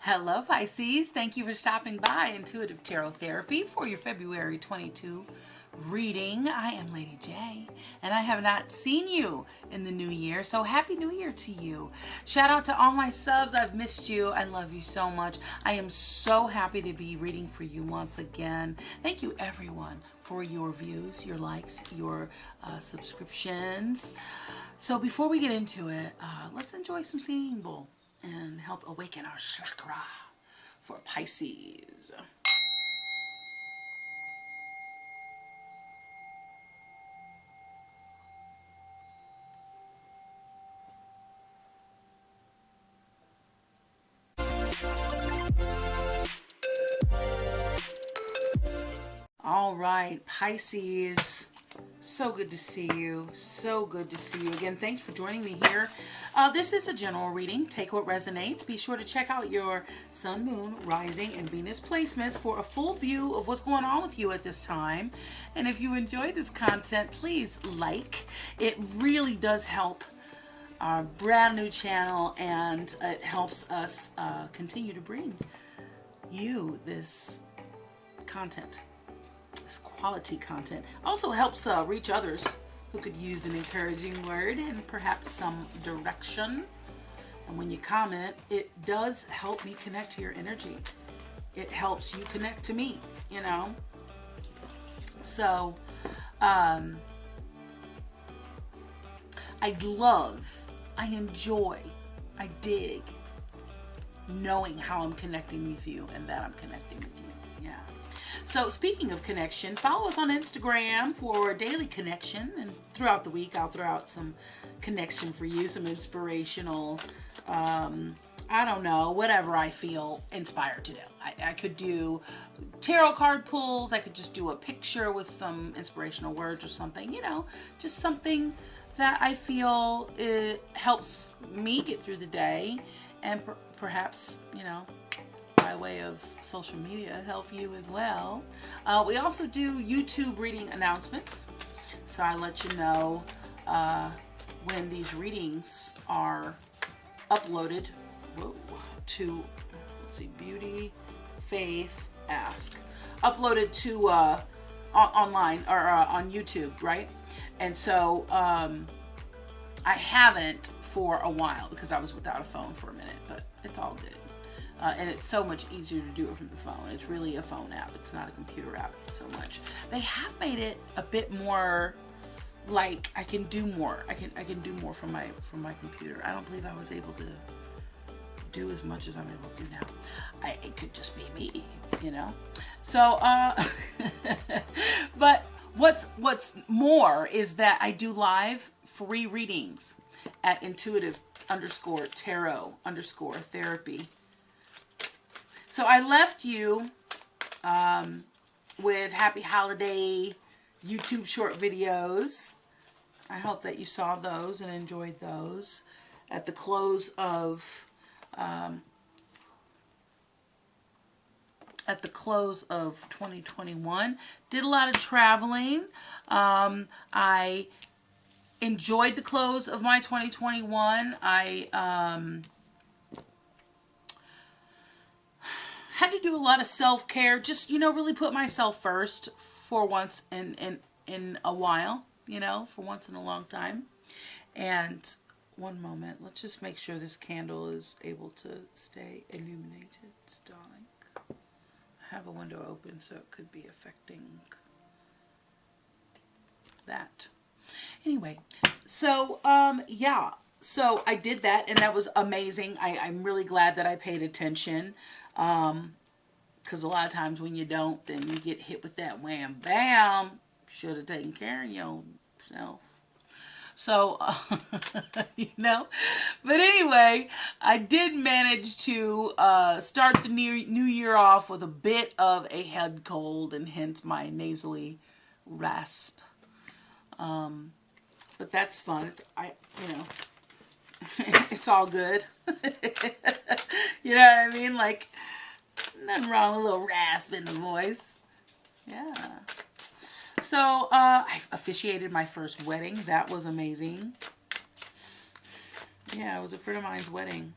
Hello Pisces, thank you for stopping by Intuitive Tarot Therapy for your February 22 reading. I am Lady J, and I have not seen you in the new year, so Happy New Year to you. Shout out to all my subs. I've missed you. I love you so much. I am so happy to be reading for you once again. Thank you everyone for your views, your likes, your subscriptions. So before we get into it, let's enjoy some singing bowl and help awaken our chakra for Pisces. All right, Pisces. So good to see you. So good to see you again. Thanks for joining me here. This is a general reading. Take what resonates. Be sure to check out your sun, moon, rising, and Venus placements for a full view of what's going on with you at this time. And if you enjoyed this content, please like. It really does help our brand new channel, and it helps us continue to bring you this content. This quality content also helps reach others who could use an encouraging word and perhaps some direction. And when you comment, it does help me connect to your energy. It helps you connect to me, you know. So I enjoy, I dig knowing how I'm connecting with you and that I'm connecting with you. Yeah. So speaking of connection, follow us on Instagram for daily connection, and throughout the week I'll throw out some connection for you, some inspirational, I don't know, whatever I feel inspired to do. I could do tarot card pulls, I could just do a picture with some inspirational words or something, you know, just something that I feel it helps me get through the day, and perhaps, you know, by way of social media, help you as well. We also do YouTube reading announcements, so I let you know when these readings are uploaded to, let's see, Beauty, Faith, Ask, uploaded to online or on YouTube, right? And so I haven't for a while because I was without a phone for a minute, but it's all good. And it's so much easier to do it from the phone. It's really a phone app. It's not a computer app so much. They have made it a bit more like I can do more. I can do more from my computer. I don't believe I was able to do as much as I'm able to do now. It could just be me, you know. So, but what's more is that I do live free readings at intuitive_tarot_therapy. So I left you with happy holiday YouTube short videos. I hope that you saw those and enjoyed those. At the close of 2021, did a lot of traveling. I enjoyed the close of my 2021. I had to do a lot of self-care, just, you know, really put myself first for once in a while, you know, for once in a long time. And one moment, let's just make sure this candle is able to stay illuminated, darling. I have a window open, so it could be affecting that. Anyway, so yeah, so I did that, and that was amazing. I'm really glad that I paid attention, because a lot of times when you don't, then you get hit with that wham bam. Should have taken care of yourself. So you know, but anyway, I did manage to start the new year off with a bit of a head cold, and hence my nasally rasp. But that's fun. It's all good. You know what I mean? Like, nothing wrong with a little rasp in the voice. Yeah. So, I officiated my first wedding. That was amazing. Yeah, it was a friend of mine's wedding.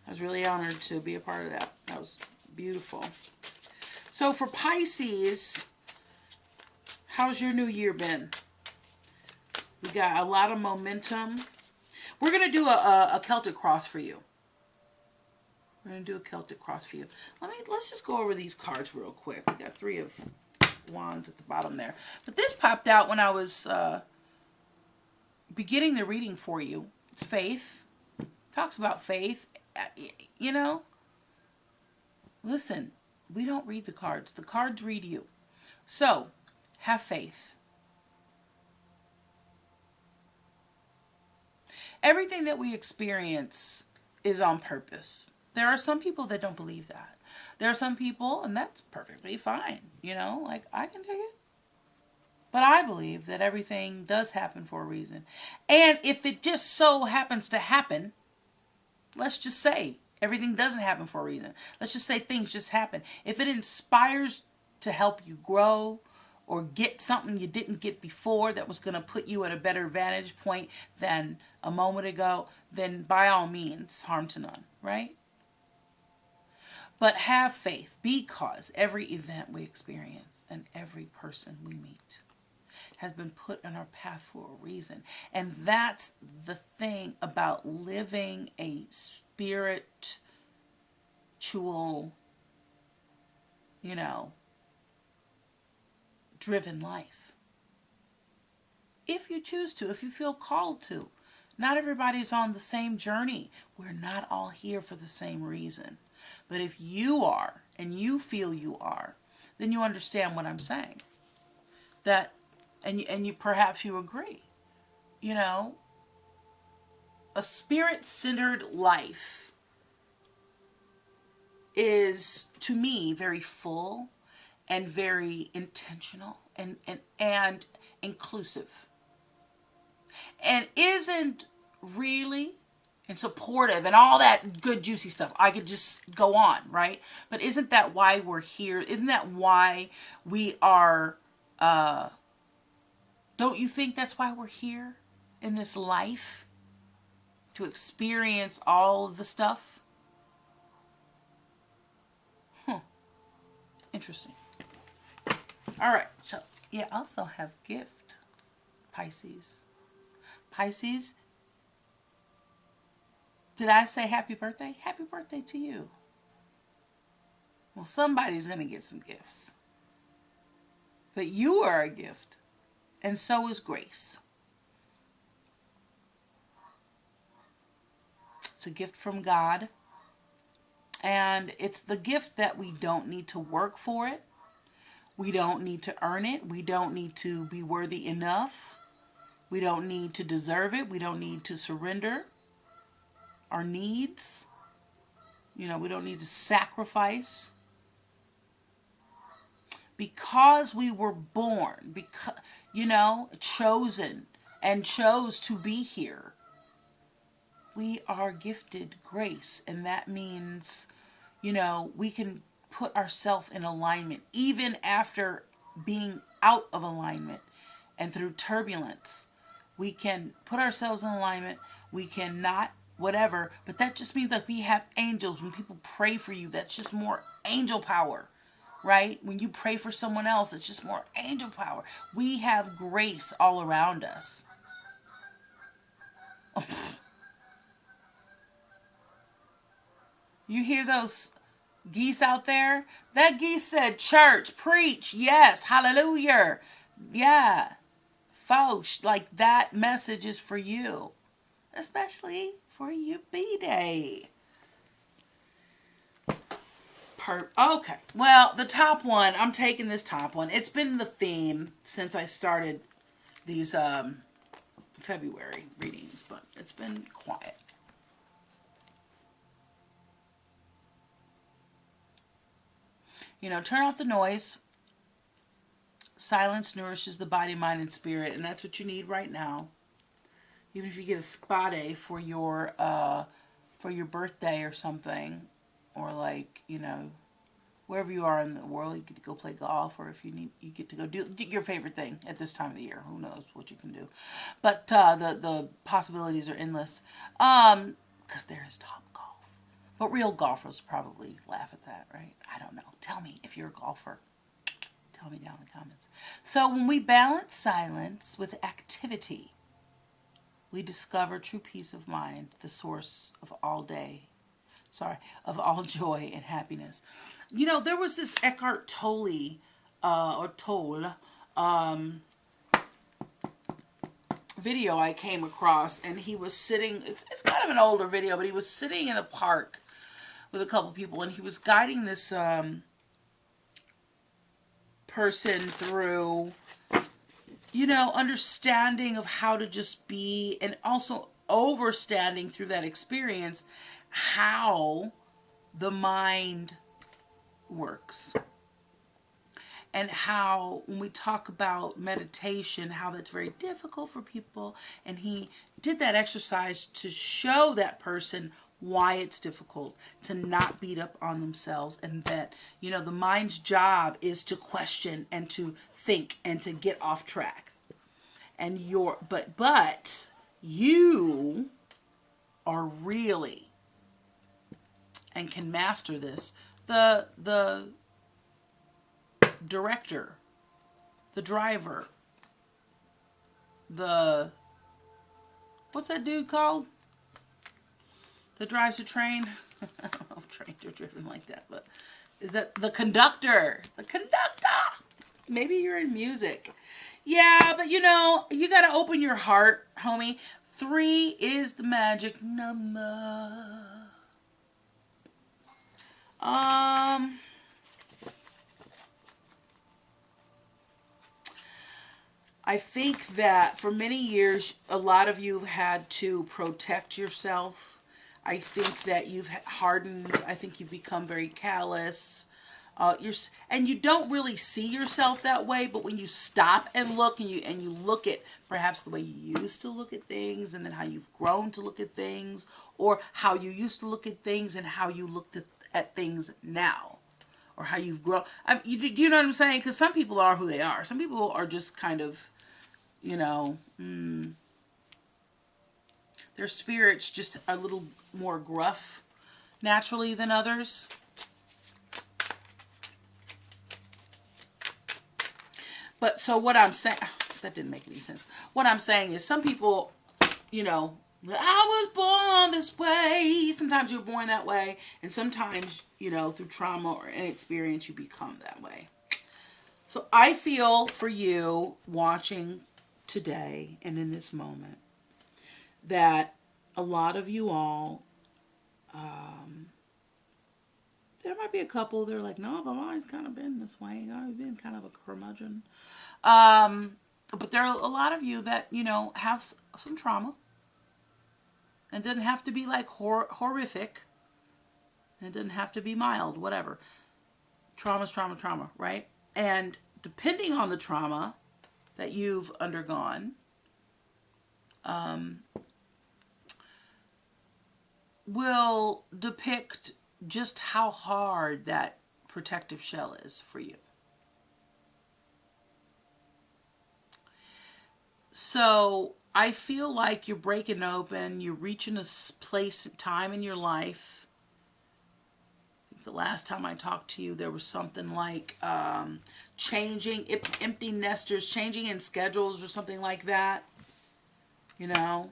I was really honored to be a part of that. That was beautiful. So for Pisces, how's your new year been? We got a lot of momentum. We're going to do a Celtic cross for you. We're going to do a Celtic cross for you. Let's just go over these cards real quick. We got 3 of Wands at the bottom there. But this popped out when I was beginning the reading for you. It's faith. Talks about faith. You know, listen, we don't read the cards. The cards read you. So, have faith. Everything that we experience is on purpose. There are some people that don't believe that. There are some people, and that's perfectly fine. You know, like, I can take it. But I believe that everything does happen for a reason. And if it just so happens to happen, let's just say everything doesn't happen for a reason. Let's just say things just happen. If it inspires to help you grow or get something you didn't get before that was going to put you at a better vantage point than a moment ago, then by all means, harm to none, right? But have faith, because every event we experience and every person we meet has been put on our path for a reason. And that's the thing about living a spiritual, you know, driven life. If you choose to, if you feel called to. Not everybody's on the same journey. We're not all here for the same reason. But if you are, and you feel you are, then you understand what I'm saying. That, and you perhaps you agree. You know, a spirit-centered life is, to me, very full and very intentional and inclusive. And isn't really and supportive and all that good juicy stuff. I could just go on, right? But isn't that why we're here? Isn't that why we are, don't you think that's why we're here in this life? To experience all of the stuff? Interesting. All right, so you also have gift, Pisces. Pisces, did I say happy birthday? Happy birthday to you. Well, somebody's going to get some gifts. But you are a gift, and so is grace. It's a gift from God, and it's the gift that we don't need to work for it. We don't need to earn it. We don't need to be worthy enough. We don't need to deserve it. We don't need to surrender our needs. You know, we don't need to sacrifice. Because we were born, because, you know, chosen and chose to be here, we are gifted grace. And that means, you know, we can put ourselves in alignment even after being out of alignment and through turbulence. We can put ourselves in alignment. We cannot, whatever. But that just means that we have angels. When people pray for you, that's just more angel power, right? When you pray for someone else, it's just more angel power. We have grace all around us. You hear those geese out there? That geese said, church, preach, yes, hallelujah. Yeah. Folks, like that message is for you. Especially for your B-Day. Okay. Well, the top one, I'm taking this top one. It's been the theme since I started these February readings, but it's been quiet. You know, turn off the noise. Silence nourishes the body, mind, and spirit, and that's what you need right now. Even if you get a spa day for your birthday or something, or like, you know, wherever you are in the world, you get to go play golf, or if you need, you get to go do your favorite thing at this time of the year. Who knows what you can do? But the possibilities are endless. Because there is Top Golf. But real golfers probably laugh at that, right? I don't know. Tell me if you're a golfer. Tell me down in the comments. So when we balance silence with activity, we discover true peace of mind, the source of all of all joy and happiness. You know, there was this Eckhart Tolle, video I came across, and he was sitting, it's kind of an older video, but he was sitting in a park with a couple people, and he was guiding this person through, you know, understanding of how to just be, and also overstanding through that experience how the mind works. And how, when we talk about meditation, how that's very difficult for people. And he did that exercise to show that person why it's difficult, to not beat up on themselves. And that, you know, the mind's job is to question and to think and to get off track. And but you are really, and can master this, the director, the driver, what's that dude called that drives the train? I don't know if trains are driven like that, but is that the conductor? The conductor! Maybe you're in music. Yeah, but you know, you gotta open your heart, homie. 3 is the magic number. I think that for many years, a lot of you have had to protect yourself. I think that you've hardened. I think you've become very callous. And you don't really see yourself that way, but when you stop and look, and you look at perhaps the way you used to look at things, and then how you've grown to look at things, or how you used to look at things and how you look at things now, or how you've grown. Do you know what I'm saying? Because some people are who they are. Some people are just kind of, you know, their spirit's just a little more gruff naturally than others. But so what I'm saying, that didn't make any sense. What I'm saying is some people, you know, I was born this way. Sometimes you're born that way. And sometimes, you know, through trauma or inexperience, you become that way. So I feel for you watching today and in this moment that a lot of you all, there might be a couple that are like, no, I've always kind of been this way. I've been kind of a curmudgeon. But there are a lot of you that, you know, have some trauma. It doesn't have to be like horrific. It doesn't have to be mild, whatever. Trauma's trauma, right? And depending on the trauma that you've undergone, will depict just how hard that protective shell is for you. So I feel like you're breaking open, you're reaching a place, time in your life. The last time I talked to you, there was something like changing, empty nesters, changing in schedules or something like that. You know?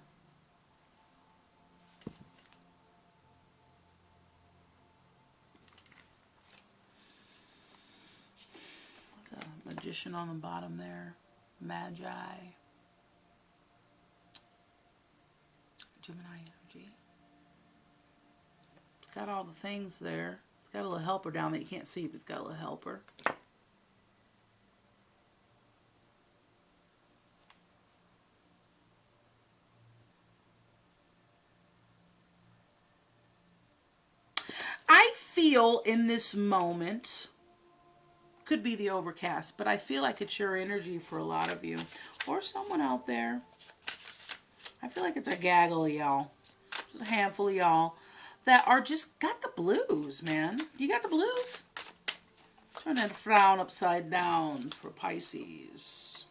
The magician on the bottom there. Magi. Gemini energy. It's got all the things there. It's got a little helper down there. You can't see, but it's got a little helper. I feel in this moment, could be the overcast, but I feel like it's your energy for a lot of you. Or someone out there. I feel like it's a gaggle of y'all. Just a handful of y'all that are just got the blues, man. You got the blues? Turn that frown upside down for Pisces.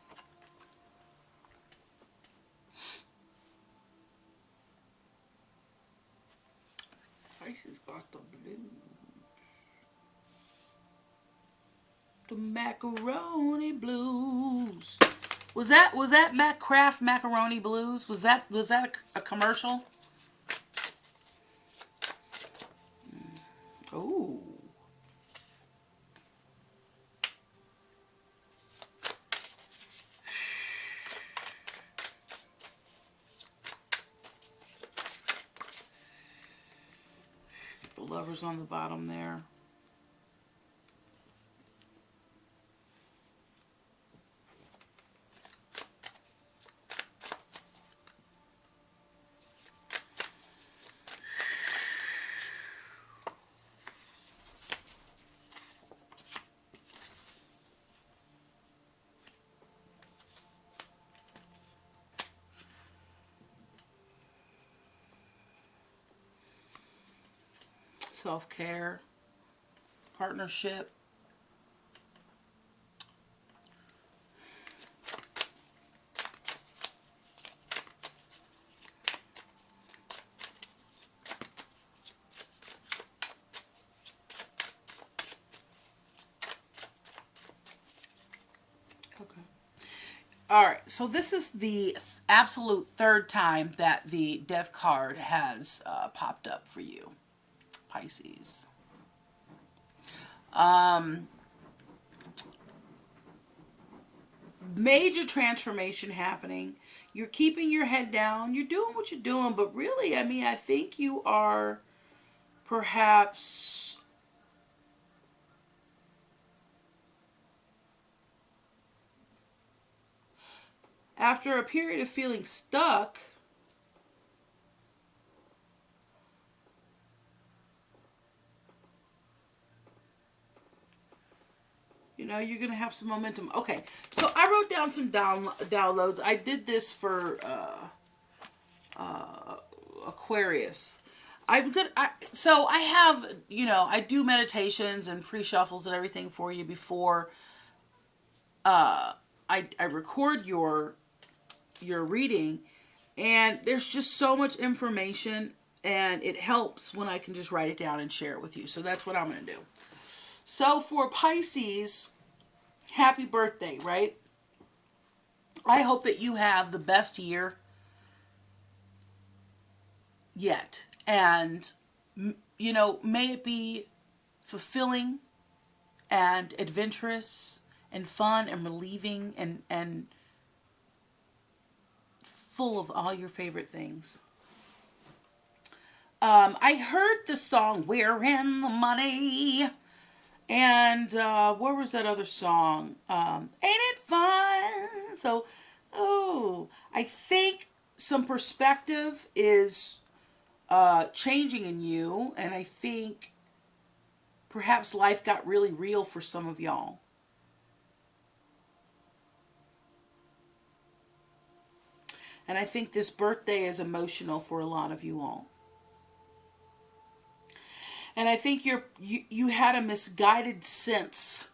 If I Pisces got the blues. The macaroni blues. Was that Mac Kraft macaroni blues? Was that a commercial? Oh. The lovers on the bottom there. Self-care, partnership. Okay. All right, so this is the absolute third time that the death card has popped up for you, Pisces. Major transformation happening. You're keeping your head down. You're doing what you're doing, but really, I mean, I think you are perhaps after a period of feeling stuck, you know, you're going to have some momentum. Okay, so I wrote down some downloads. I did this for Aquarius. I'm good. So I have, you know, I do meditations and pre-shuffles and everything for you before I record your reading, and there's just so much information, and it helps when I can just write it down and share it with you. So that's what I'm going to do. So for Pisces, happy birthday, right? I hope that you have the best year yet. And, you know, may it be fulfilling and adventurous and fun and relieving and full of all your favorite things. I heard the song "We're in the Money," and where was that other song? Ain't it fun? So, I think some perspective is changing in you, and I think perhaps life got really real for some of y'all. And I think this birthday is emotional for a lot of you all. And I think you had a misguided sense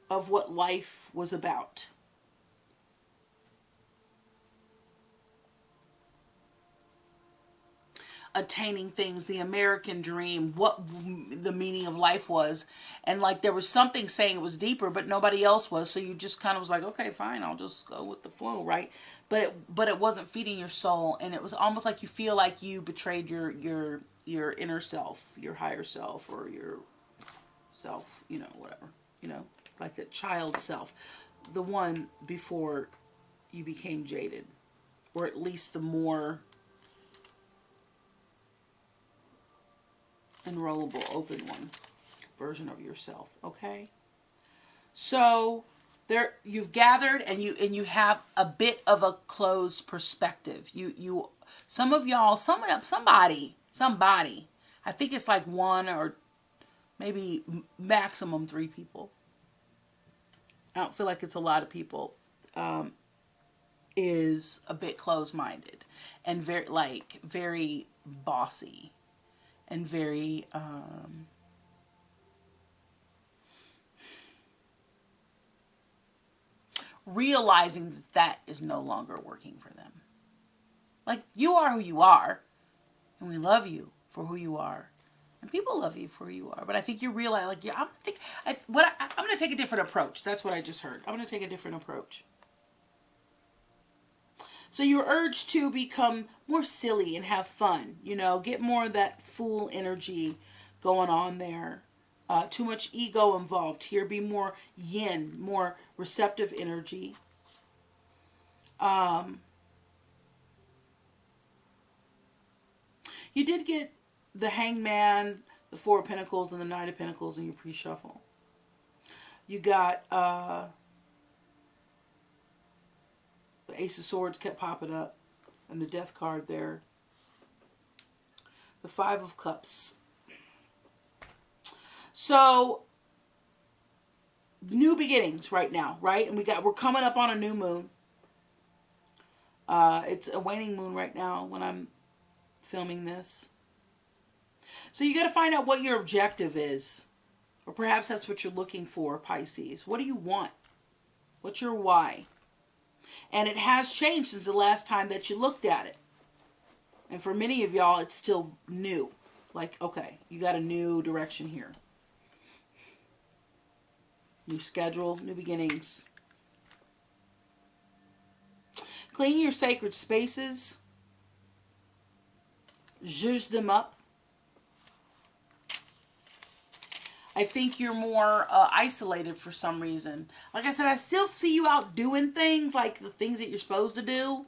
of what life was about. Attaining things, the American dream, what the meaning of life was. And like there was something saying it was deeper, but nobody else was. So you just kind of was like, okay, fine, I'll just go with the flow, right? But it wasn't feeding your soul. And it was almost like you feel like you betrayed your inner self, your higher self, or your self, you know, whatever, you know, like that child self, the one before you became jaded, or at least the more enrollable, open one version of yourself. Okay, so there you've gathered, and you have a bit of a closed perspective. You some of y'all, somebody, I think it's like one or maybe maximum 3 people. I don't feel like it's a lot of people. Is a bit closed-minded and very bossy and very realizing that is no longer working for them. Like, you are who you are, and we love you for who you are, And people love you for who you are. But I think you realize, like, yeah, I'm going to take a different approach. That's what I just heard. I'm going to take a different approach. So your urge to become more silly and have fun, you know, get more of that fool energy going on there. Too much ego involved here. Be more yin, more receptive energy. You did get the Hangman, the Four of Pentacles, and the Knight of Pentacles in your pre-shuffle. You got the Ace of Swords kept popping up, and the Death card there. The Five of Cups. So, new beginnings right now, right? And we're coming up on a new moon. It's a waning moon right now when I'm filming this. So you got to find out what your objective is. Or perhaps that's what you're looking for, Pisces. What do you want? What's your why? And it has changed since the last time that you looked at it. And for many of y'all, it's still new. Like, okay, you got a new direction here. New schedule, new beginnings. Clean your sacred spaces. Zhuzh them up. I think you're more isolated for some reason. Like I said, I still see you out doing things, like the things that you're supposed to do,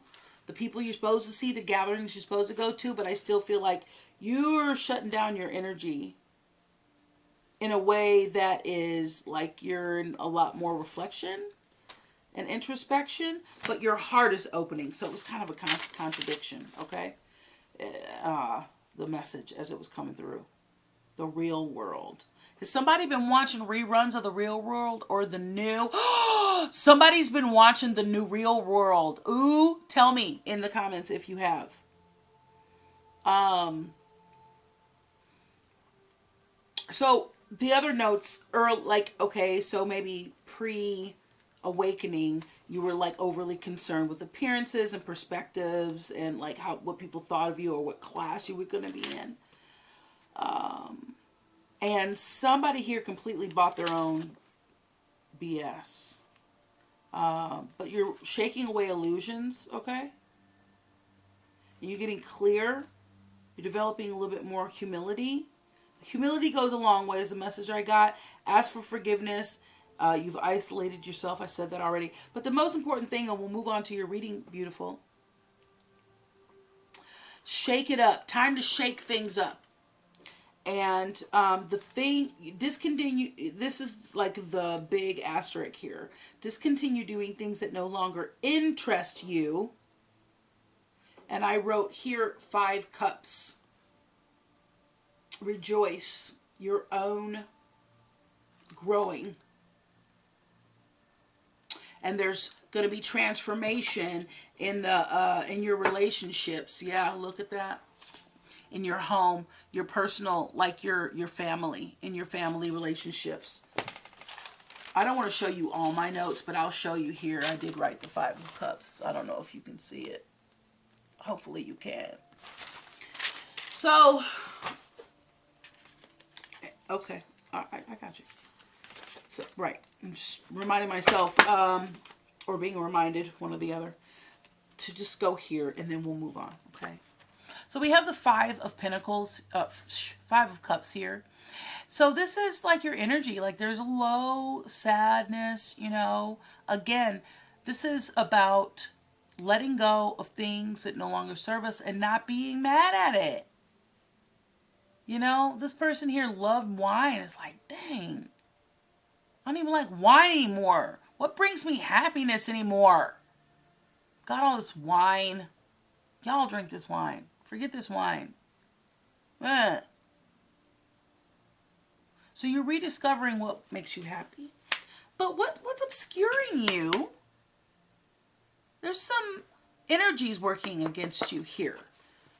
the people you're supposed to see, the gatherings you're supposed to go to, but I still feel like you're shutting down your energy in a way that is like you're in a lot more reflection and introspection, but your heart is opening. So it was kind of a contradiction, okay? The message as it was coming through. The real world. Has somebody been watching reruns of The Real World or the new? Somebody's been watching the new Real World. Ooh, tell me in the comments if you have. So the other notes are like, okay, so maybe pre-awakening, you were like overly concerned with appearances and perspectives and like what people thought of you or what class you were going to be in. And somebody here completely bought their own BS. But you're shaking away illusions, okay? You're getting clear. You're developing a little bit more humility. Humility goes a long way is a message I got. Ask for forgiveness. You've isolated yourself. I said that already. But the most important thing, and we'll move on to your reading, beautiful. Shake it up. Time to shake things up. And the thing, discontinue, this is like the big asterisk here. Discontinue doing things that no longer interest you. And I wrote here 5 cups. Rejoice your own growing. And there's going to be transformation in the in your relationships. Yeah, look at that. In your home, your personal, like your family, in your family relationships. I don't want to show you all my notes, but I'll show you here. I did write the 5 of Cups. I don't know if you can see it. Hopefully you can. So, okay, I got you. So, right, I'm just reminding myself, or being reminded, one or the other, to just go here, and then we'll move on, okay? So we have the 5 of Pentacles, 5 of Cups here. So this is like your energy, like there's low sadness, you know. Again, this is about letting go of things that no longer serve us and not being mad at it. You know, this person here loved wine. It's like, dang, I don't even like wine anymore. What brings me happiness anymore? Got all this wine. Y'all drink this wine. Forget this wine. So you're rediscovering what makes you happy. But what's obscuring you? There's some energies working against you here.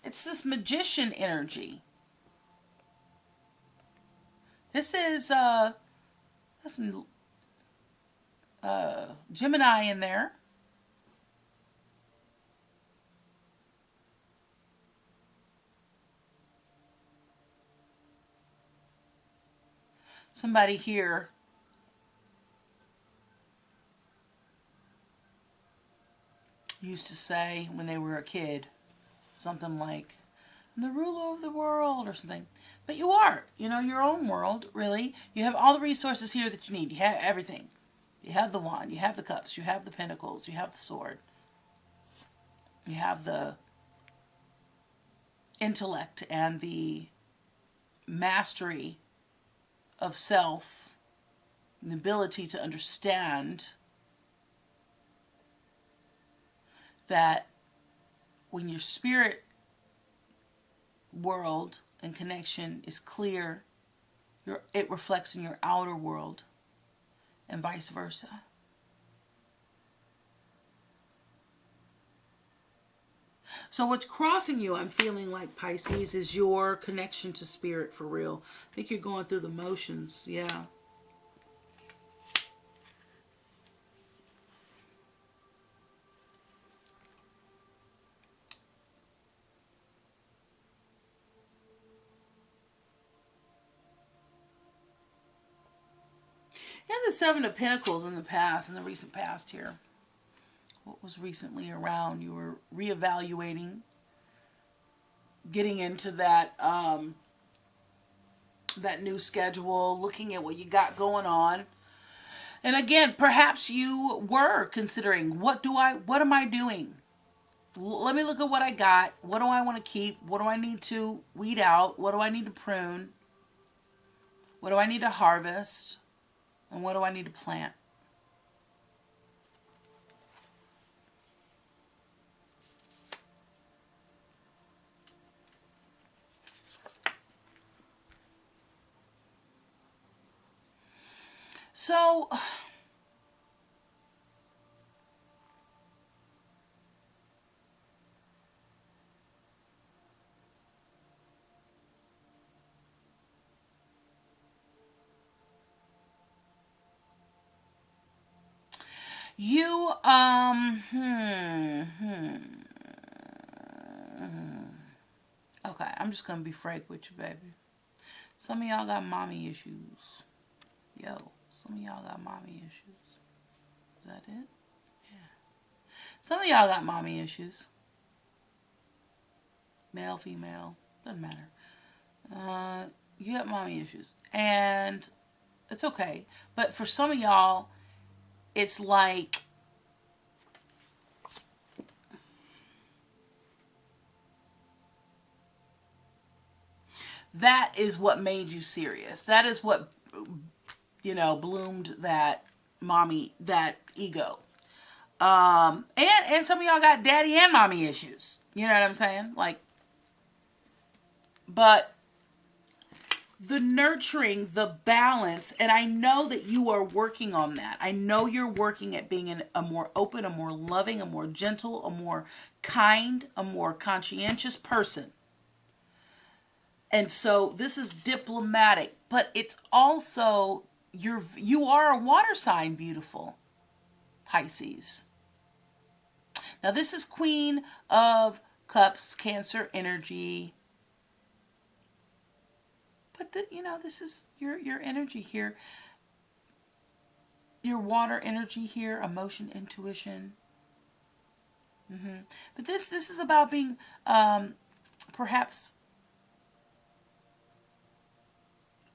It's this magician energy. This is some Gemini in there. Somebody here used to say when they were a kid, something like, I'm the ruler of the world or something. But you are, your own world, really. You have all the resources here that you need. You have everything. You have the wand, you have the cups, you have the pentacles, you have the sword. You have the intellect and the mastery of self, the ability to understand that when your spirit world and connection is clear, it reflects in your outer world and vice versa. So what's crossing you, I'm feeling like, Pisces, is your connection to spirit for real. I think you're going through the motions, yeah. You had the Seven of Pentacles in the recent past here. What was recently around? You were reevaluating, getting into that that new schedule, looking at what you got going on. And again, perhaps you were considering, what am I doing? Let me look at what I got. What do I want to keep? What do I need to weed out? What do I need to prune? What do I need to harvest? And what do I need to plant? So, you, okay, I'm just going to be frank with you, baby. Some of y'all got mommy issues. Yo, some of y'all got mommy issues. Is that it? Yeah. Some of y'all got mommy issues. Male, female, doesn't matter. You got mommy issues. And it's okay. But for some of y'all, it's like that is what made you serious. That is what, bloomed that mommy, that ego. And some of y'all got daddy and mommy issues. You know what I'm saying? But the nurturing, the balance, and I know that you are working on that. I know you're working at being a more open, a more loving, a more gentle, a more kind, a more conscientious person. And so this is diplomatic, but it's also, you are a water sign, beautiful Pisces. Now this is Queen of Cups, Cancer energy. But this is your energy here. Your water energy here, emotion, intuition. But this is about being perhaps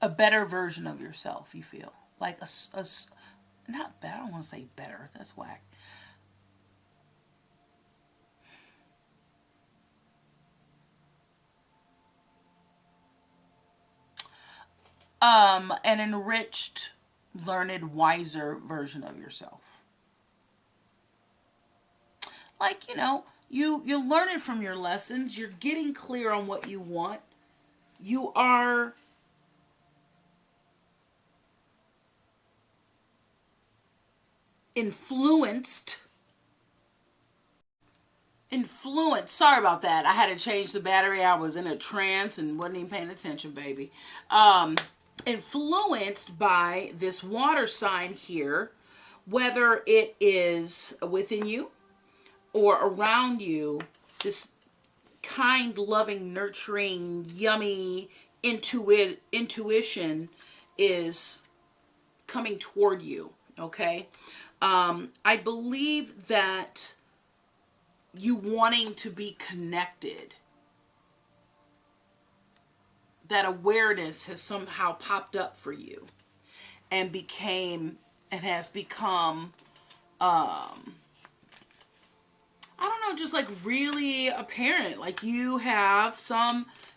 a better version of yourself, you feel. Like not better, I don't want to say better, that's whack. An enriched, learned, wiser version of yourself. Like, you learn it from your lessons. You're getting clear on what you want. You are influenced. Sorry about that. I had to change the battery. I was in a trance and wasn't even paying attention, baby. Influenced by this water sign here, whether it is within you or around you, this kind, loving, nurturing, yummy intuition is coming toward you, okay? I believe that you wanting to be connected, that awareness has somehow popped up for you and has become, I don't know, just like really apparent. Like you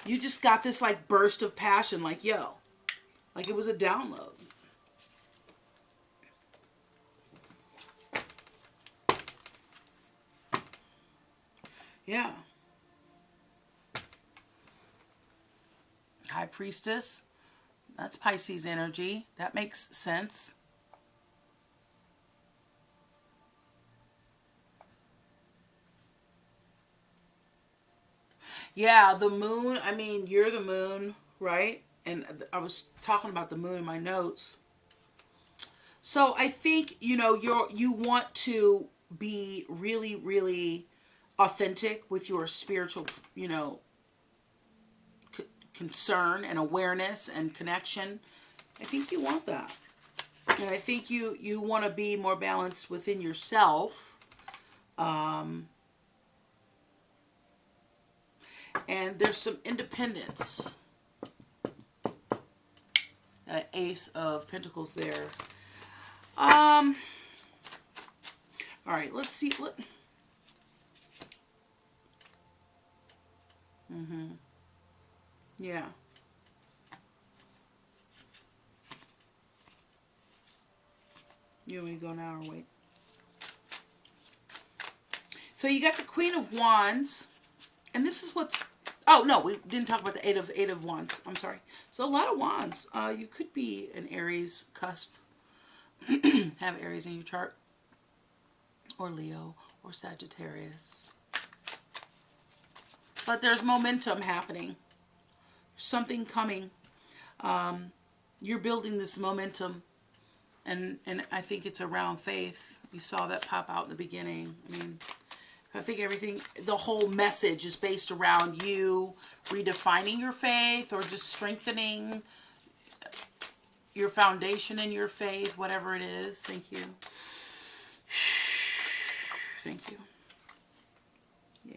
just got this like burst of passion, like, yo, like it was a download. Yeah. High Priestess. That's Pisces energy. That makes sense. Yeah, the moon. I mean, you're the moon, right? And I was talking about the moon in my notes. So I think, you want to be really, really authentic with your spiritual, concern and awareness and connection. I think you want that. And I think you want to be more balanced within yourself. And there's some independence. An Ace of Pentacles there. All right, let's see. Yeah. You want me to go now or wait? So you got the Queen of Wands. And this is what's... Oh, no, we didn't talk about the Eight of Wands. I'm sorry. So a lot of Wands. You could be an Aries cusp. Have Aries in your chart. Or Leo. Or Sagittarius. But there's momentum happening. Something coming. You're building this momentum. And I think it's around faith. You saw that pop out in the beginning. I mean... I think the whole message is based around you redefining your faith or just strengthening your foundation in your faith, whatever it is. Thank you. Thank you. Yeah.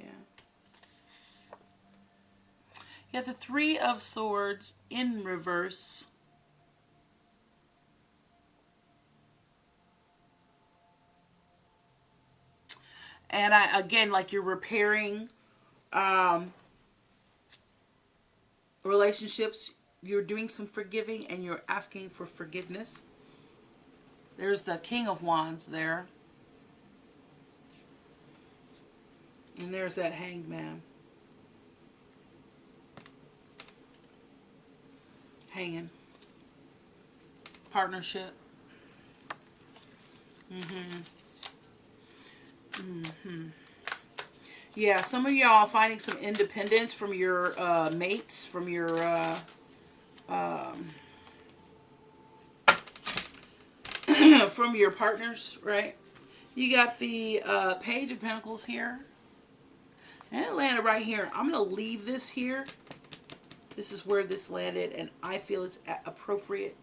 You have the Three of Swords in reverse. And again, like you're repairing relationships. You're doing some forgiving and you're asking for forgiveness. There's the King of Wands there. And there's that Hanged Man. Hanging. Partnership. Yeah, some of y'all finding some independence from your mates, from your from your partners, right? You got the Page of Pentacles here. And it landed right here. I'm going to leave this here. This is where this landed, and I feel it's appropriate.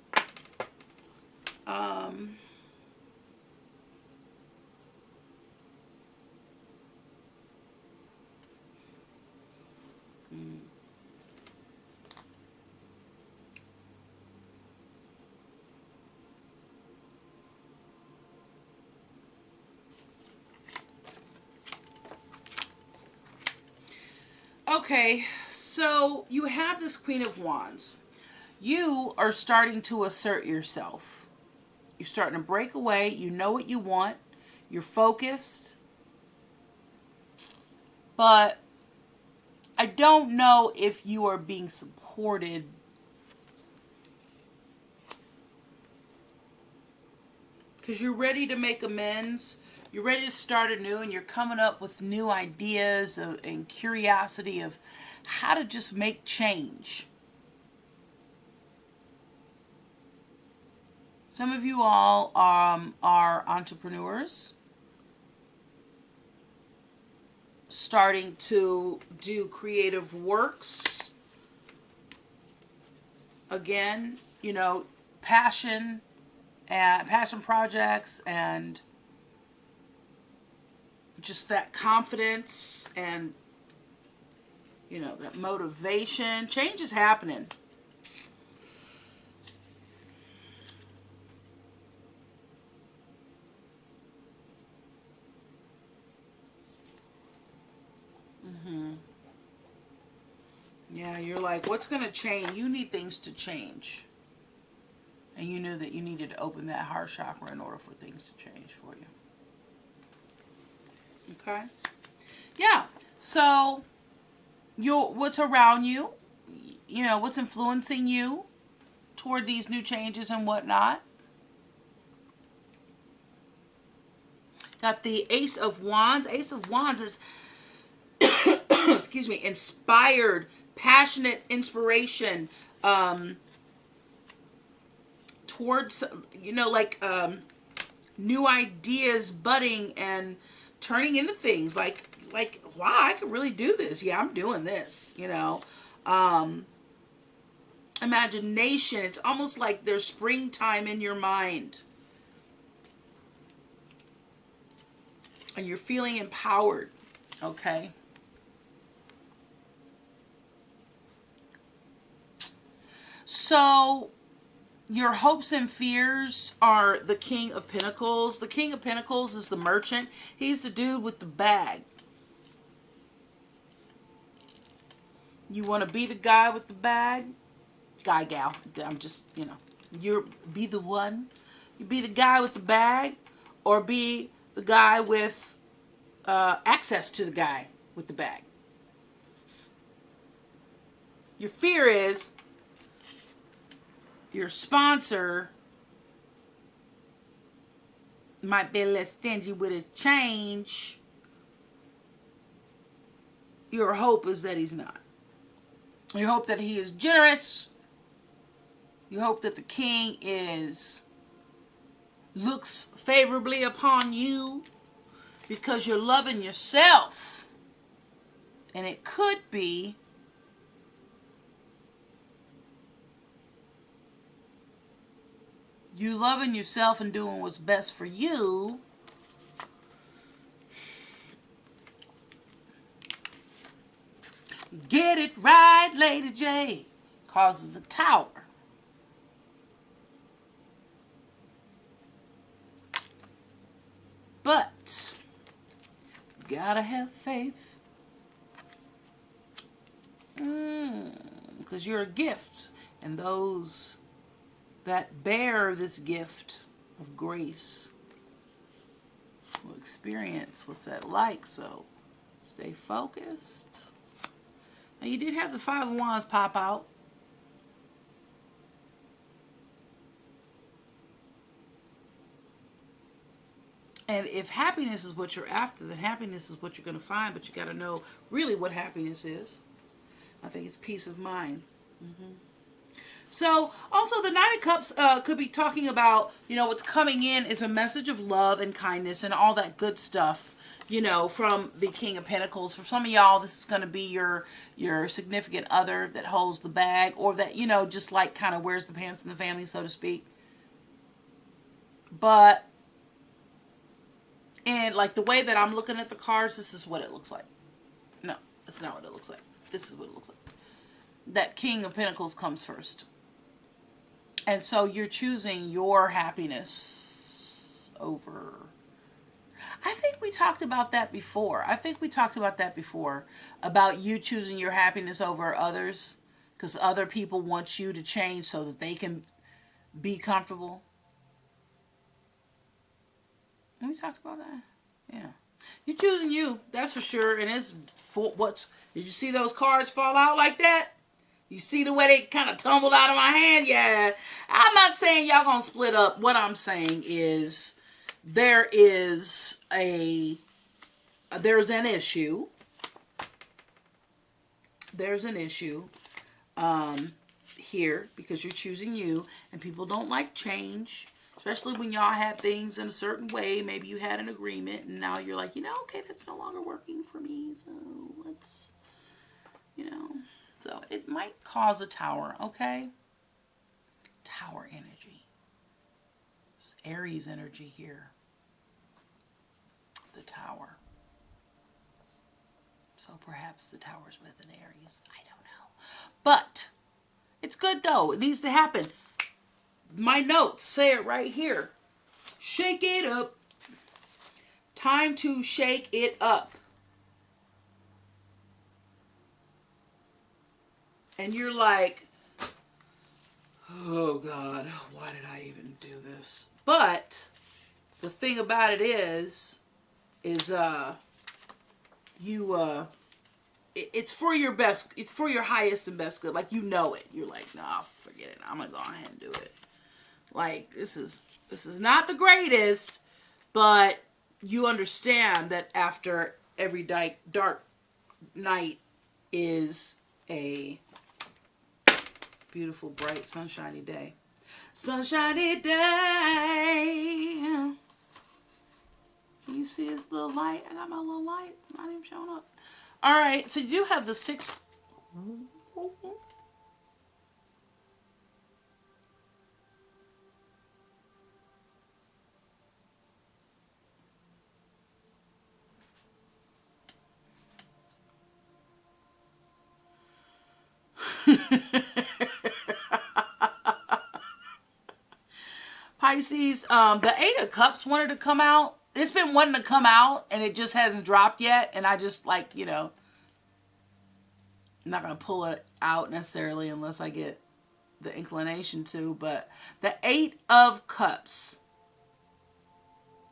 Okay, so you have this Queen of Wands. You are starting to assert yourself. You're starting to break away. You know what you want. You're focused. But I don't know if you are being supported. Because you're ready to make amends. You're ready to start anew, and you're coming up with new ideas and curiosity of how to just make change. Some of you all are entrepreneurs, starting to do creative works. Again, passion and passion projects and just that confidence and, you know, that motivation. Change is happening. Yeah, you're like, what's going to change? You need things to change. And you knew that you needed to open that heart chakra in order for things to change for you. Okay? Yeah. So, what's around you, you know, what's influencing you toward these new changes and whatnot. Got the Ace of Wands. Ace of Wands is, excuse me, inspired, passionate inspiration towards, you know, like new ideas budding and turning into things like, wow, I could really do this. Yeah, I'm doing this, you know. Imagination. It's almost like there's springtime in your mind. And you're feeling empowered, okay? So, your hopes and fears are the King of Pentacles. The King of Pentacles is the merchant. He's the dude with the bag. You want to be the guy with the bag? Guy, gal. I'm just, you know. Be the one. You be the guy with the bag, or be the guy with access to the guy with the bag. Your fear is your sponsor might be a little stingy with his change. Your hope is that he's not. You hope that he is generous. You hope that the king looks favorably upon you because you're loving yourself. And it could be you loving yourself and doing what's best for you. Get it right, Lady J. Causes the Tower. But you gotta have faith. Because you're a gift. And those that bear this gift of grace will experience what's that like. So stay focused. Now you did have the Five of Wands pop out. And if happiness is what you're after, then happiness is what you're going to find. But you got to know really what happiness is. I think it's peace of mind. So, also the Nine of Cups could be talking about, you know, what's coming in is a message of love and kindness and all that good stuff, you know, from the King of Pentacles. For some of y'all, this is going to be your significant other that holds the bag, or that, you know, just like kind of wears the pants in the family, so to speak. But, and like the way that I'm looking at the cards, this is what it looks like. No, that's not what it looks like. This is what it looks like. That King of Pentacles comes first. And so you're choosing your happiness over... I think we talked about that before. About you choosing your happiness over others. Because other people want you to change so that they can be comfortable. We talked about that. Yeah. You're choosing you. That's for sure. And it's for what's... Did you see those cards fall out like that? You see the way they kind of tumbled out of my hand? Yeah. I'm not saying y'all gonna split up. What I'm saying is there's an issue. There's an issue here because you're choosing you, and people don't like change, especially when y'all have things in a certain way. Maybe you had an agreement and now you're like, you know, okay, that's no longer working for me, so let's, you know. So it might cause a tower, okay? Tower energy. Aries energy here. The Tower. So perhaps the Tower's with an Aries. I don't know. But it's good though. It needs to happen. My notes say it right here. Shake it up. Time to shake it up. And you're like, oh God, why did I even do this? But the thing about it is it's for your best, it's for your highest and best good. Like, you know it. You're like, nah, forget it. I'm gonna go ahead and do it. Like, this is not the greatest, but you understand that after every dark night is a beautiful, bright, sunshiny day. Sunshiny day. Can you see this little light? I got my little light. It's not even showing up. All right, so you have the 6. Pisces, the 8 of Cups wanted to come out. It's been wanting to come out, and it just hasn't dropped yet. And I just, like, you know, I'm not going to pull it out necessarily unless I get the inclination to. But the 8 of Cups,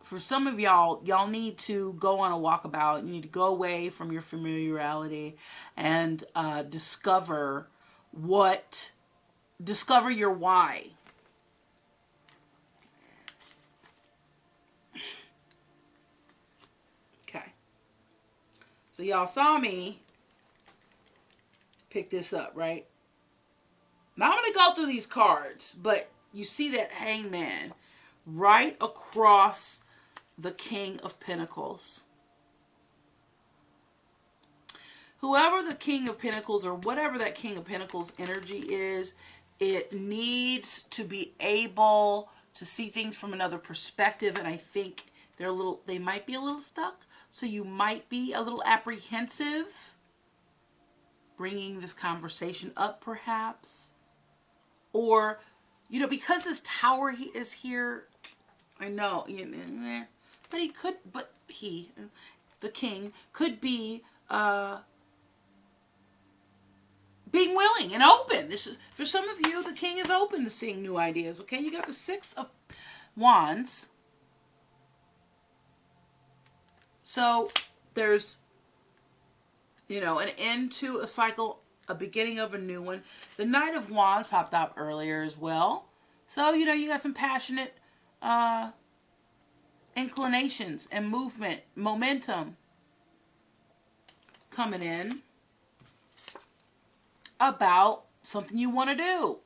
for some of y'all need to go on a walkabout. You need to go away from your familiarity and discover your why. Okay. So y'all saw me pick this up, right? Now I'm going to go through these cards, but you see that Hangman right across the King of Pentacles. Whoever the King of Pentacles, or whatever that King of Pentacles energy is, it needs to be able to see things from another perspective. And I think they might be a little stuck. So you might be a little apprehensive bringing this conversation up, perhaps. Or, you know, because this Tower is here, I know, but the King could be being willing and open. This is, for some of you, the King is open to seeing new ideas, okay? You got the 6 of Wands. So there's, you know, an end to a cycle, a beginning of a new one. The Knight of Wands popped out earlier as well. So, you know, you got some passionate inclinations and movement, momentum coming in about something you want to do.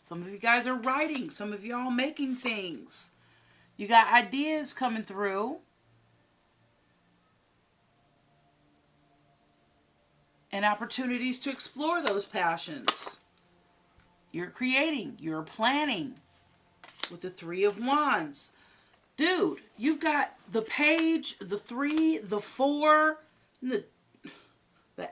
Some of you guys are writing. Some of y'all making things. You got ideas coming through. And opportunities to explore those passions. You're creating. You're planning. With the 3 of Wands. Dude, you've got the Page, the 3, the 4, the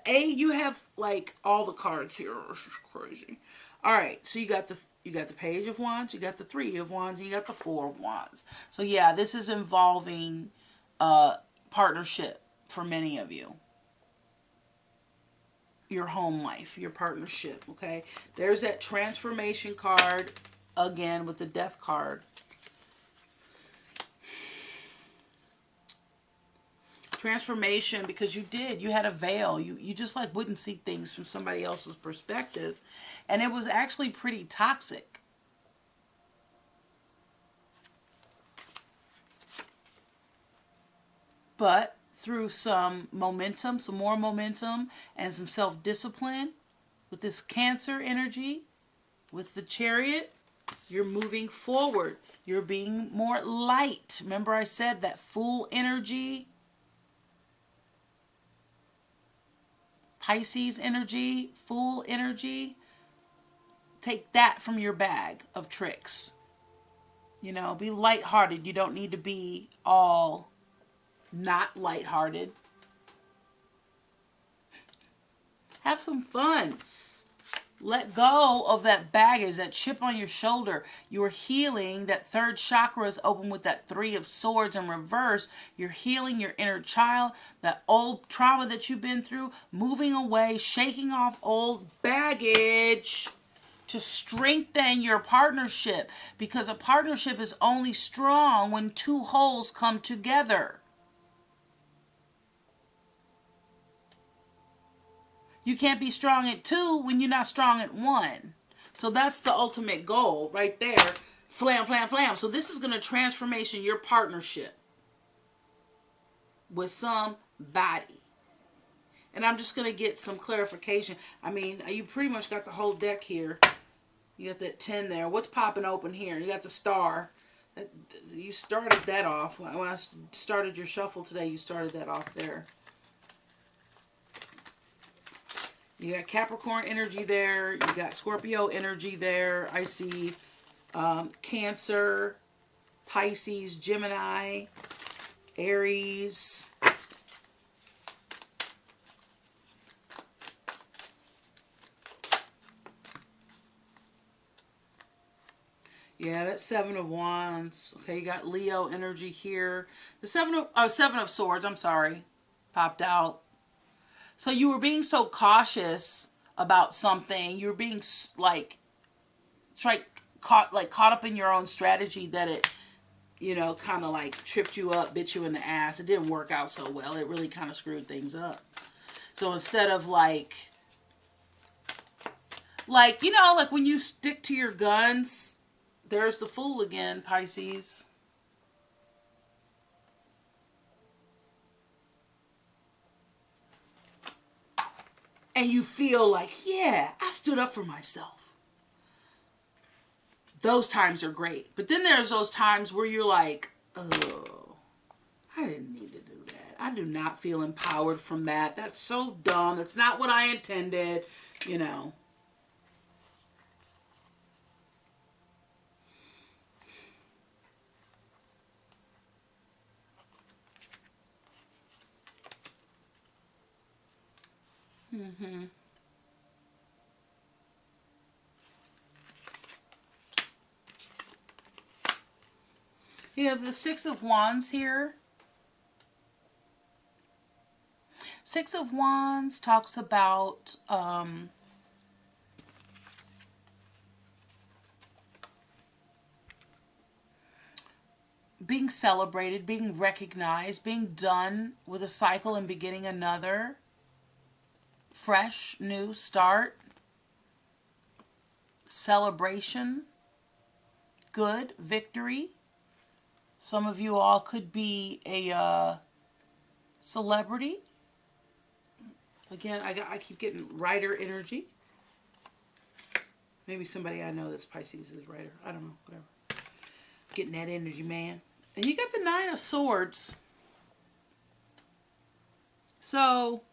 8. You have, like, all the cards here. This is crazy. All right, so you got the Page of Wands, you got the 3 of Wands, and you got the 4 of Wands. So yeah, this is involving partnership for many of you. Your home life, your partnership, okay? There's that transformation card again with the Death card. Transformation, because you had a veil. You just like wouldn't see things from somebody else's perspective. And it was actually pretty toxic. But through some momentum, some more momentum, and some self-discipline with this Cancer energy, with the Chariot, you're moving forward. You're being more light. Remember I said that Fool energy, Pisces energy, Fool energy. Take that from your bag of tricks. You know, be lighthearted. You don't need to be all not lighthearted. Have some fun. Let go of that baggage, that chip on your shoulder. You're healing. That third chakra is open with that 3 of swords in reverse. You're healing your inner child, that old trauma that you've been through, moving away, shaking off old baggage to strengthen your partnership, because a partnership is only strong when 2 wholes come together. You can't be strong at 2 when you're not strong at 1. So that's the ultimate goal right there. Flam, flam, flam. So this is going to transformation your partnership with somebody. And I'm just going to get some clarification. I mean, you pretty much got the whole deck here. You got that 10 there. What's popping open here? You got the star. You started that off. When I started your shuffle today, you started that off there. You got Capricorn energy there. You got Scorpio energy there. I see Cancer, Pisces, Gemini, Aries. Yeah, that's 7 of Wands. Okay, you got Leo energy here. The 7 of Swords, I'm sorry, popped out. So you were being so cautious about something. You were being caught up in your own strategy that it, you know, kind of like tripped you up, bit you in the ass. It didn't work out so well. It really kind of screwed things up. So instead of like, you know, like when you stick to your guns, there's the Fool again, Pisces. And you feel like, yeah, I stood up for myself. Those times are great. But then there's those times where you're like, oh, I didn't need to do that. I do not feel empowered from that. That's so dumb. That's not what I intended, you know. Mm-hmm. You have the 6 of Wands here. 6 of Wands talks about being celebrated, being recognized, being done with a cycle and beginning another. Fresh, new start. Celebration. Good, victory. Some of you all could be a celebrity. Again, I keep getting writer energy. Maybe somebody I know that's Pisces is writer. I don't know, whatever. Getting that energy, man. And you got the 9 of Swords. So,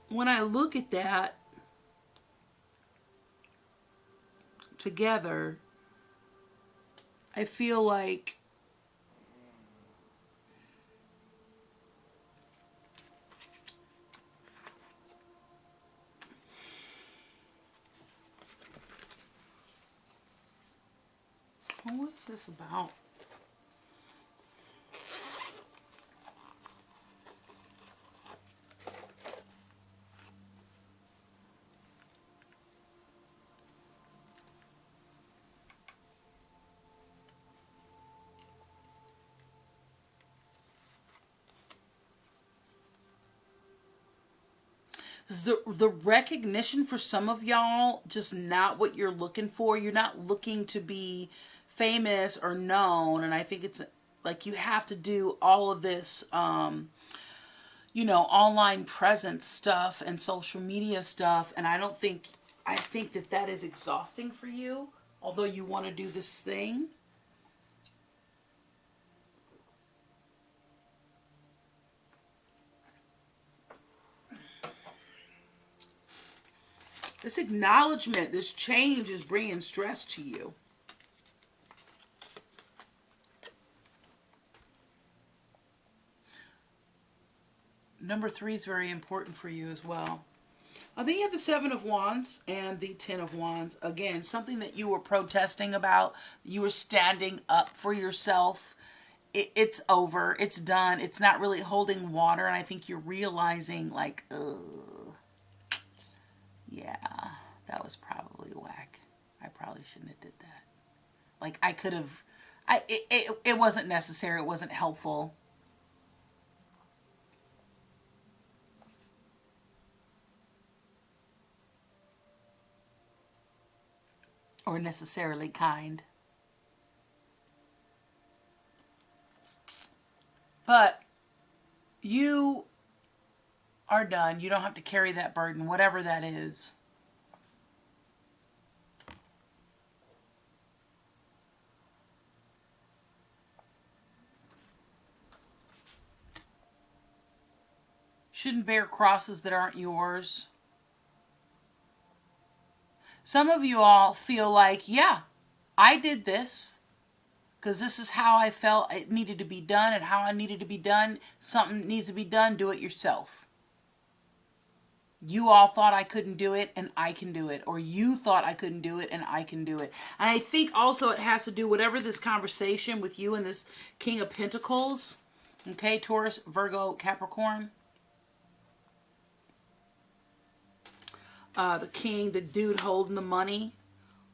when I look at that together, I feel like what is this about? The recognition for some of y'all, just not what you're looking for. You're not looking to be famous or known. And I think it's like you have to do all of this, you know, online presence stuff and social media stuff. And I think that is exhausting for you, although you want to do this thing. This acknowledgement, this change is bringing stress to you. Number 3 is very important for you as well. Then you have the 7 of Wands and the 10 of Wands. Again, something that you were protesting about. You were standing up for yourself. It's over. It's done. It's not really holding water. And I think you're realizing like, ugh, yeah, that was probably whack. I probably shouldn't have did that. Like I could have, it wasn't necessary. It wasn't helpful. Or necessarily kind. But you are done. You don't have to carry that burden, whatever that is. Shouldn't bear crosses that aren't yours. Some of you all feel like, yeah, I did this because this is how I felt it needed to be done and how I needed to be done. Something needs to be done, do it yourself. You all thought I couldn't do it and I can do it. Or you thought I couldn't do it and I can do it. And I think also it has to do whatever this conversation with you and this King of Pentacles. Okay, Taurus, Virgo, Capricorn. The king, the dude holding the money,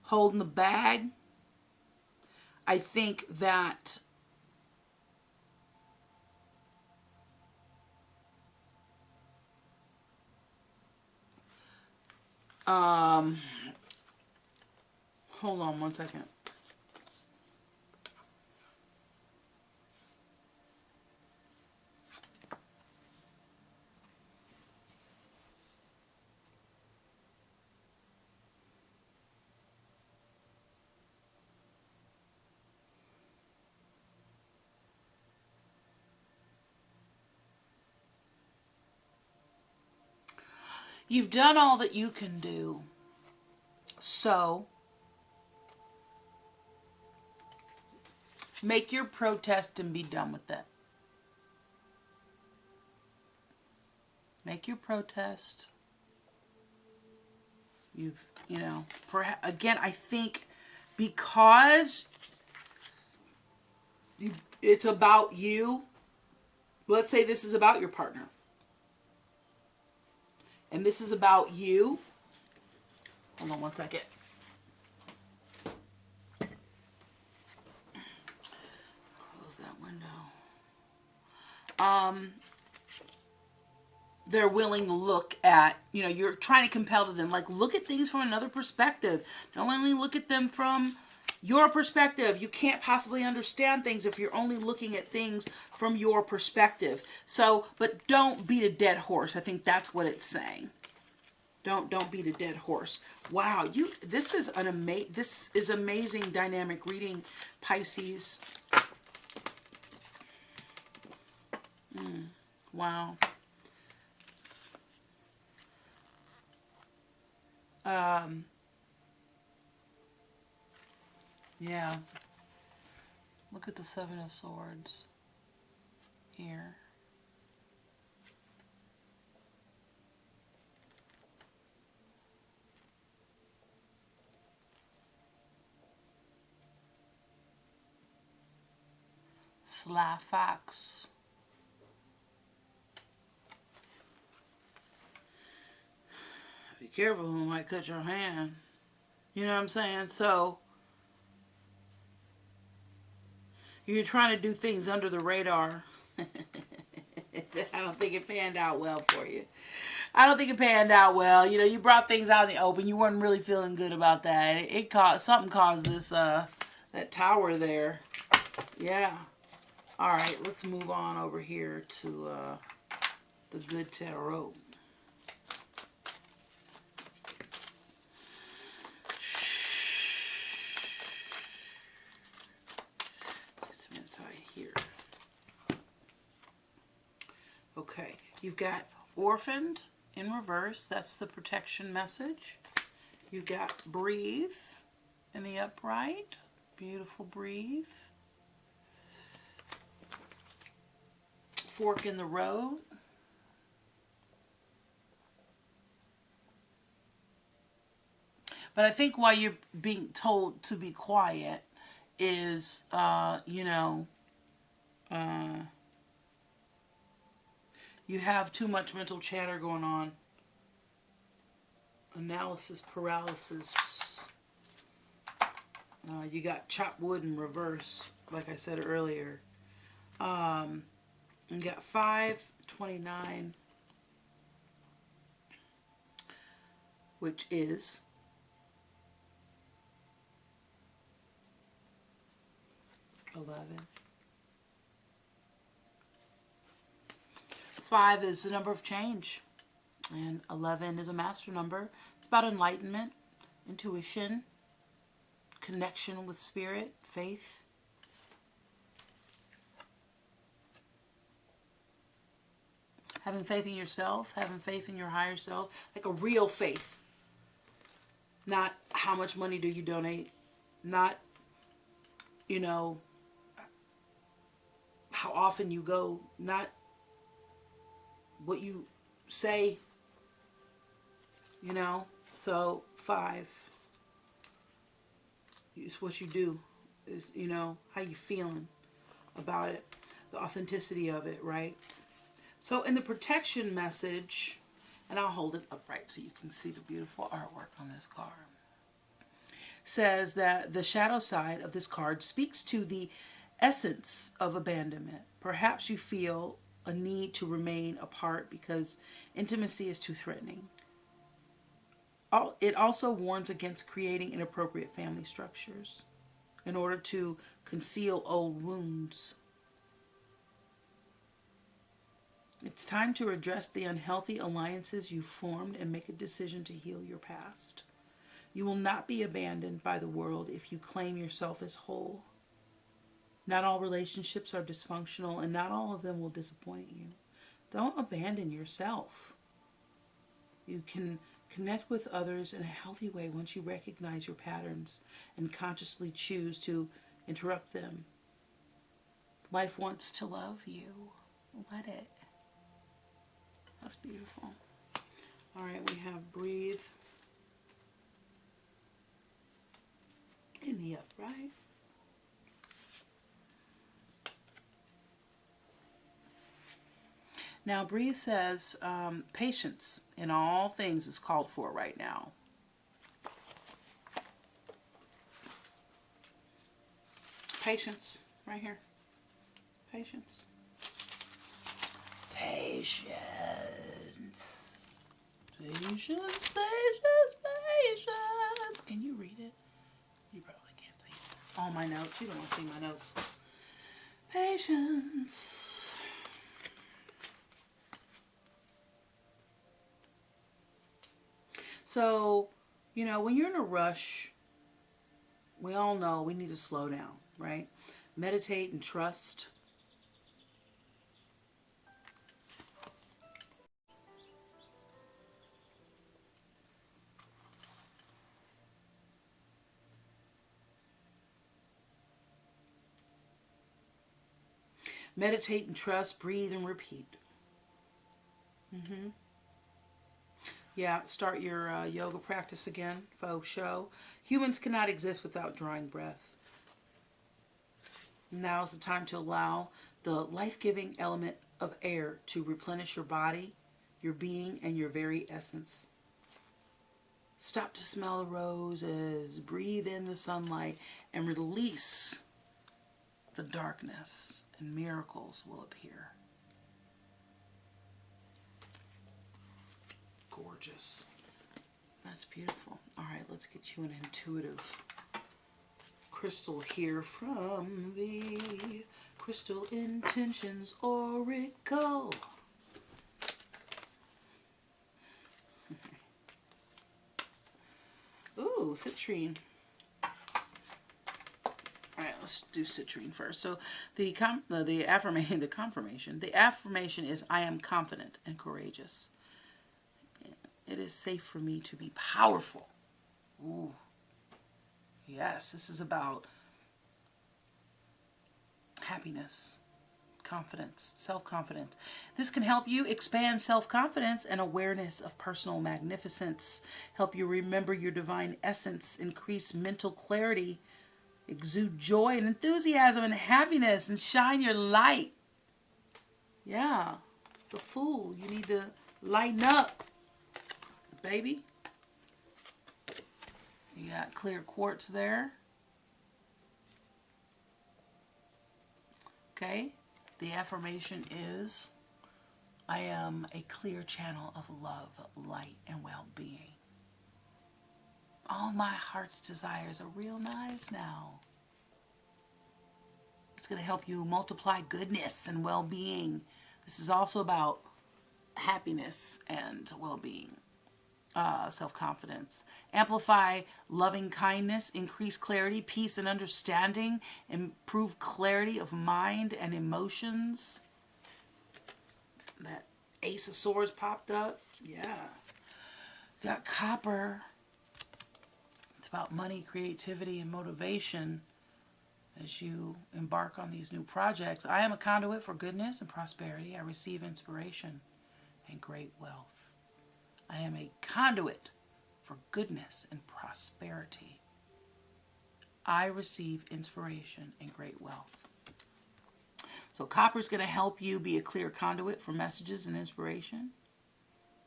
holding the bag. I think that hold on one second. You've done all that you can do. So, make your protest and be done with it. Make your protest. Perhaps, again, I think because it's about you, let's say this is about your partner. And this is about you. Hold on one second. Close that window. They're willing to look at, you're trying to compel to them, like, look at things from another perspective. Don't only look at them from your perspective. You can't possibly understand things if you're only looking at things from your perspective. So, but don't beat a dead horse. I think that's what it's saying. Don't beat a dead horse. Wow, this is amazing dynamic reading, Pisces. Wow. Yeah. Look at the 7 of Swords here. Slifax. Be careful who might cut your hand. You know what I'm saying? So, you're trying to do things under the radar. I don't think it panned out well for you. I don't think it panned out well. You brought things out in the open. You weren't really feeling good about that. Something caused this, that tower there. Yeah. All right, let's move on over here to the good tarot. Here. Okay, you've got orphaned in reverse. That's the protection message. You got breathe in the upright. Beautiful breathe. Fork in the road. But I think why you're being told to be quiet is, you have too much mental chatter going on. Analysis paralysis. You got chopped wood in reverse, like I said earlier. You got 529, which is 11. 5 is the number of change, and 11 is a master number. It's about enlightenment, intuition, connection with spirit, faith. Having faith in yourself, having faith in your higher self, like a real faith. Not how much money do you donate, not, how often you go, not what you say, So 5 is what you do, is, how you feeling about it, the authenticity of it, right? So in the protection message, and I'll hold it upright so you can see the beautiful artwork on this card, says that the shadow side of this card speaks to the essence of abandonment. Perhaps you feel a need to remain apart because intimacy is too threatening. It also warns against creating inappropriate family structures in order to conceal old wounds. It's time to address the unhealthy alliances you formed and make a decision to heal your past. You will not be abandoned by the world if you claim yourself as whole. Not all relationships are dysfunctional, and not all of them will disappoint you. Don't abandon yourself. You can connect with others in a healthy way once you recognize your patterns and consciously choose to interrupt them. Life wants to love you. Let it. That's beautiful. All right, we have breathe in the upright. Now, breathe says patience in all things is called for right now. Patience, right here. Patience. Patience. Patience, patience, patience. Can you read it? You probably can't see it. All my notes. You don't want to see my notes. Patience. So, when you're in a rush, we all know we need to slow down, right? Meditate and trust. Meditate and trust, breathe and repeat. Yeah, start your yoga practice again, faux show. Humans cannot exist without drawing breath. Now is the time to allow the life-giving element of air to replenish your body, your being, and your very essence. Stop to smell the roses, breathe in the sunlight, and release the darkness, and miracles will appear. Gorgeous. That's beautiful. All right, let's get you an intuitive crystal here from the Crystal Intentions Oracle. Ooh, citrine. All right, let's do citrine first. So the affirmation is, I am confident and courageous. It is safe for me to be powerful Ooh. Yes, this is about happiness, confidence, self-confidence. This can help you expand self-confidence and awareness of personal magnificence, help you remember your divine essence, increase mental clarity, exude joy and enthusiasm and happiness, and shine your light. Yeah, the Fool. You need to lighten up, baby. You got clear quartz there. Okay, the affirmation is, I am a clear channel of love, light, and well-being. All my heart's desires are realized now. It's going to help you multiply goodness and well-being. This is also about happiness and well-being. Self-confidence. Amplify loving kindness, increase clarity, peace, and understanding, improve clarity of mind and emotions. That Ace of Swords popped up. Yeah. Got Copper. It's about money, creativity, and motivation as you embark on these new projects. I am a conduit for goodness and prosperity. I receive inspiration and great wealth. I am a conduit for goodness and prosperity. I receive inspiration and great wealth. So Copper is going to help you be a clear conduit for messages and inspiration,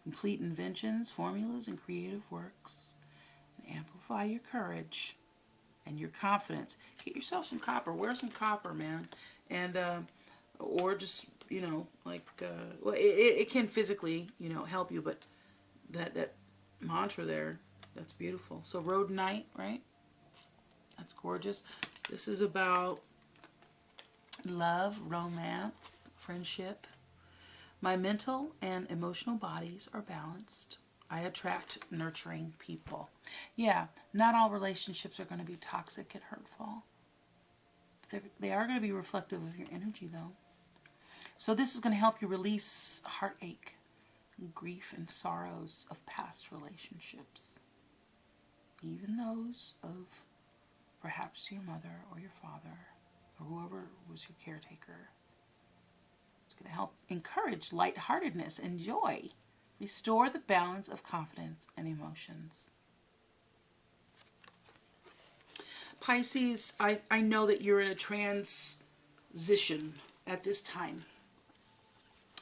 complete inventions, formulas, and creative works, and amplify your courage and your confidence. Get yourself some copper. Wear some copper, man. And, or just, well, it can physically, help you, but that mantra there, that's beautiful. So Rhodonite, right? That's gorgeous. This is about love, romance, friendship. My mental and emotional bodies are balanced. I attract nurturing people. Yeah, not all relationships are going to be toxic and hurtful. They are going to be reflective of your energy, though. So this is going to help you release heartache, grief, and sorrows of past relationships. Even those of perhaps your mother or your father or whoever was your caretaker. It's going to help encourage lightheartedness and joy. Restore the balance of confidence and emotions. Pisces, I know that you're in a transition at this time.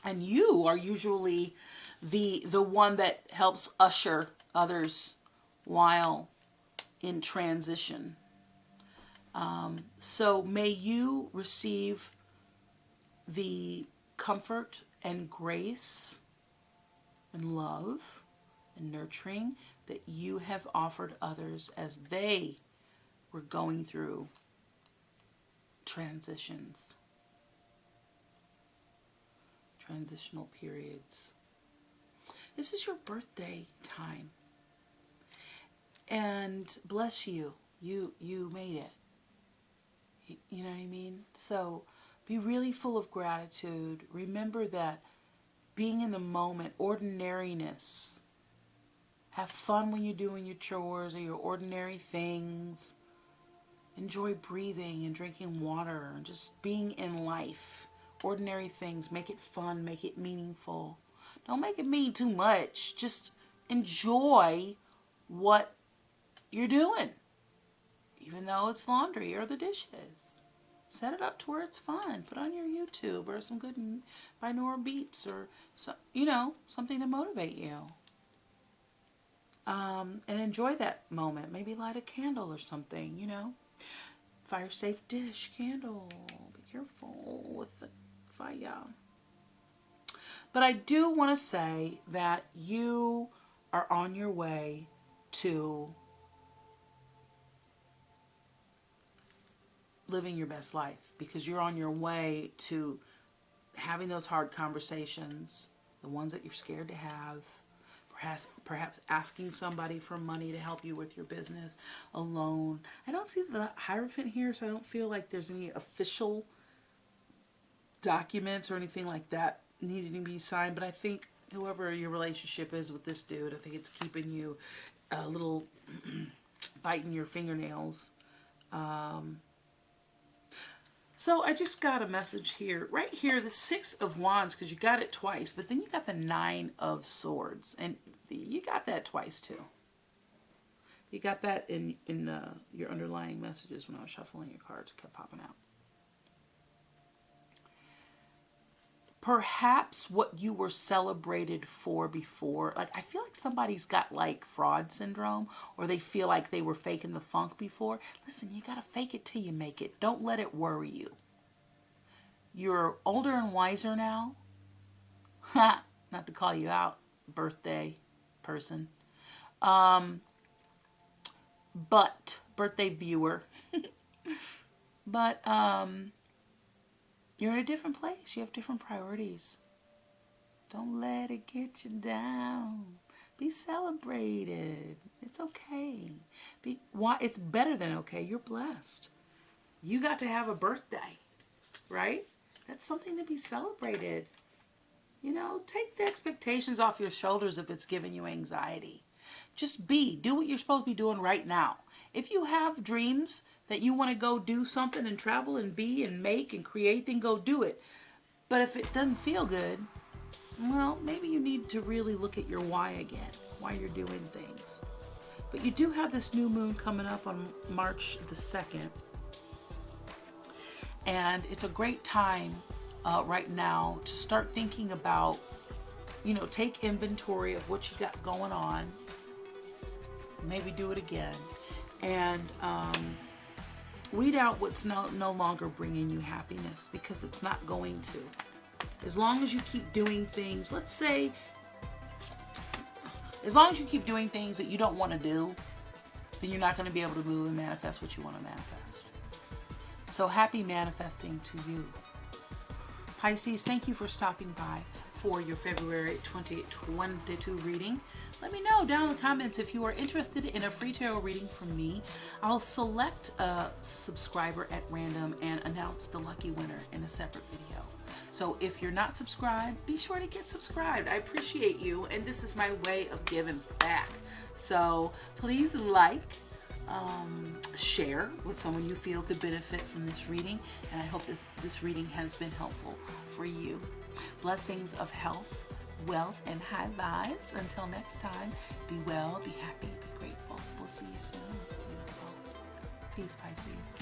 And you are usually the one that helps usher others while in transition. So may you receive the comfort and grace and love and nurturing that you have offered others as they were going through transitions, transitional periods. This is your birthday time. And bless you, you made it. You know what I mean? So be really full of gratitude. Remember that being in the moment, ordinariness. Have fun when you're doing your chores or your ordinary things. Enjoy breathing and drinking water and just being in life. Ordinary things. Make it fun. Make it meaningful. Don't make it mean too much. Just enjoy what you're doing. Even though it's laundry or the dishes. Set it up to where it's fun. Put on your YouTube or some good binaural beats or something to motivate you. And enjoy that moment. Maybe light a candle or something, Fire safe dish candle. Be careful with the fire. But I do want to say that you are on your way to living your best life, because you're on your way to having those hard conversations, the ones that you're scared to have, perhaps asking somebody for money to help you with your business, a loan. I don't see the Hierophant here, so I don't feel like there's any official documents or anything like that needing to be signed, but I think whoever your relationship is with this dude, I think it's keeping you a little biting your fingernails. So I just got a message here. Right here, the Six of Wands, because you got it twice. But then you got the Nine of Swords. And you got that twice, too. You got that in your underlying messages when I was shuffling your cards. It kept popping out. Perhaps what you were celebrated for before. Like, I feel like somebody's got, like, fraud syndrome. Or they feel like they were faking the funk before. Listen, you got to fake it till you make it. Don't let it worry you. You're older and wiser now. Ha! Not to call you out, birthday person. But, birthday viewer. But, you're in a different place. You have different priorities. Don't let it get you down. Be celebrated. It's okay. It's better than okay. You're blessed. You got to have a birthday, right? That's something to be celebrated. You know, take the expectations off your shoulders if it's giving you anxiety. Just do what you're supposed to be doing right now. If you have dreams that you want to go do something and travel and be and make and create, then go do it. But if it doesn't feel good, well, maybe you need to really look at your why again, why you're doing things. But you do have this new moon coming up on March the 2nd. And it's a great time right now to start thinking about, you know, take inventory of what you got going on. Maybe do it again. And weed out what's no longer bringing you happiness, because it's not going to. As long as you keep doing things, let's say, as long as you keep doing things that you don't want to do, then you're not going to be able to move and manifest what you want to manifest. So happy manifesting to you. Pisces, thank you for stopping by for your February 2022 reading. Let me know down in the comments if you are interested in a free tarot reading from me. I'll select a subscriber at random and announce the lucky winner in a separate video. So if you're not subscribed, be sure to get subscribed. I appreciate you, and this is my way of giving back. So please like, share with someone you feel could benefit from this reading, and I hope this reading has been helpful for you. Blessings of health, wealth, and high vibes. Until next time, be well, be happy, be grateful. We'll see you soon. Beautiful. Peace, Pisces.